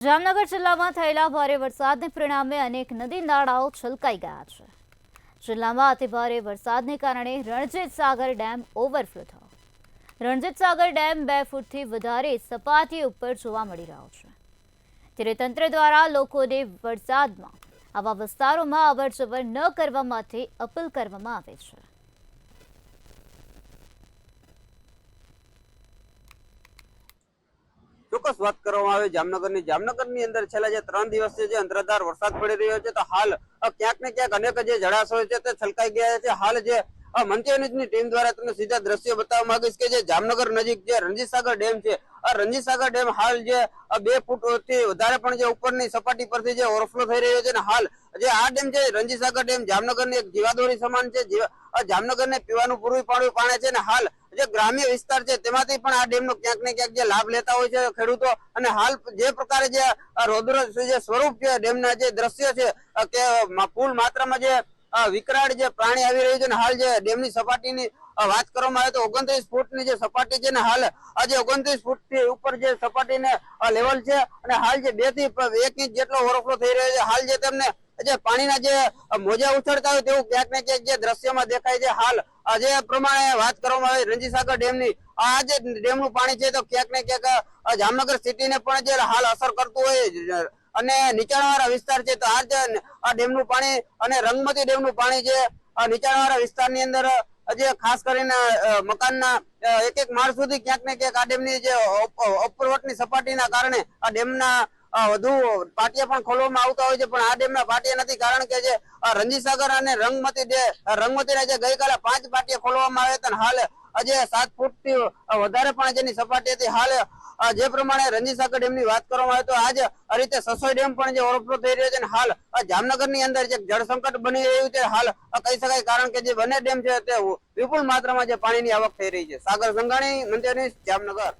જામનગર જિલ્લામાં થયેલા ભારે વરસાદને પરિણામે અનેક નદી નાળાઓ છલકાઈ ગયા છે। જિલ્લામાં અતિભારે વરસાદને કારણે રણજીત સાગર ડેમ ઓવરફ્લો થયો। રણજીત સાગર ડેમ 2 ફૂટથી વધારે સપાટી ઉપર જોવા મળી રહ્યો છે। ત્યારે તંત્ર દ્વારા લોકોને વરસાદમાં આવા વિસ્તારોમાં અવરજવર ન કરવા માટે અપીલ કરવામાં આવે છે। ચોક્કસ વાત કરવામાં આવે જામનગરની અંદર છેલ્લા જે 3 દિવસથી જે અંધરાધાર વરસાદ પડી રહ્યો છે, તો હાલ ક્યાંક ને ક્યાંક અનેક જે જળાશયો છે તે છલકાઈ ગયા છે। હાલ જે મંત્રી ન્યૂઝની ટીમ દ્વારા તમને સીધા દ્રશ્યો બતાવવા માંગીશ કે જે જામનગર નજીક જે રણજીત સાગર ડેમ છે, આ રણજીત સાગર ડેમ હાલ જે 2 ફૂટથી વધારે પણ જે ઉપરની સપાટી પરથી જે ઓવરફ્લો થઈ રહ્યો છે, ને હાલ જે આ ડેમ છે રણજીત સાગર ડેમ જામનગરની એક જીવાદોરી સમાન છે। જામનગરને પીવાનું પૂરું પાડવું પાણે છે, ને હાલ જે ગ્રામ્ય વિસ્તાર છે તેમાંથી પણ આ ડેમનો ક્યાંક ને ક્યાંક જે લાભ લેતા હોય છે ખેડૂતો। અને હાલ જે પ્રકારે જે રૌદ્ર જે સ્વરૂપ છે ડેમના જે દ્રશ્ય છે કે ફૂલ માત્રામાં જે વિકરાળ જે પ્રાણી આવી રહ્યું છે, ને હાલ જે ડેમની સપાટીની વાત કરવામાં આવે તો 29 ફૂટની જે સપાટી છે, ને હાલ આજે 29 ફૂટથી ઉપર જે સપાટીને લેવલ છે, અને હાલ જે 2 થી 1 ઇંચ જેટલો ઓવરફ્લો થઈ રહ્યો છે। હાલ જે તેમને જે પાણીના જે મોજા ઉછળતા હોય તેવું ક્યાંક ને ક્યાંક જે દ્રશ્યમાં દેખાય છે। હાલ જે પ્રમાણે વાત કરવામાં આવે રણજીત સાગર ડેમની, આ જે ડેમનું પાણી છે તો ક્યાંક ને ક્યાંક જામનગર સિટીને પણ જે હાલ અસર કરતું હોય અને નીચાણવાળા વિસ્તાર છે, તો આ ડેમનું પાણી અને રંગમતી ડેમનું પાણી જે નીચાણવાળા વિસ્તારની અંદર જે ખાસ કરીને મકાનના એક માળ સુધી ક્યાંક ને ક્યાંક આ ડેમની જે ઉપરવટની સપાટીના કારણે આ ડેમના વધુ પાટિયા પણ ખોલવામાં આવતા હોય છે, પણ આ ડેમના પાટિયા નથી, કારણ કે જે રણજીત સાગર અને રંગમતીના જે ગઈકાલે 5 પાટિયા ખોલવામાં આવ્યા હતા, હાલ આજે 7 ફૂટથી વધારે પણ જેની સપાટી હતી। હાલ જે પ્રમાણે રણજીત સાગર ડેમની વાત કરવામાં આવે તો આજ આ રીતે સસોઈ ડેમ પણ જે ઓવરફ્લો થઈ રહ્યો છે, ને હાલ જામનગરની અંદર જે જળ સંકટ બની રહ્યું છે હાલ કહી શકાય, કારણ કે જે બંને ડેમ છે તે વિપુલ માત્રામાં જે પાણીની આવક થઈ રહી છે। સાગર સંઘાણી, મંત્રી ન્યૂઝ, જામનગર।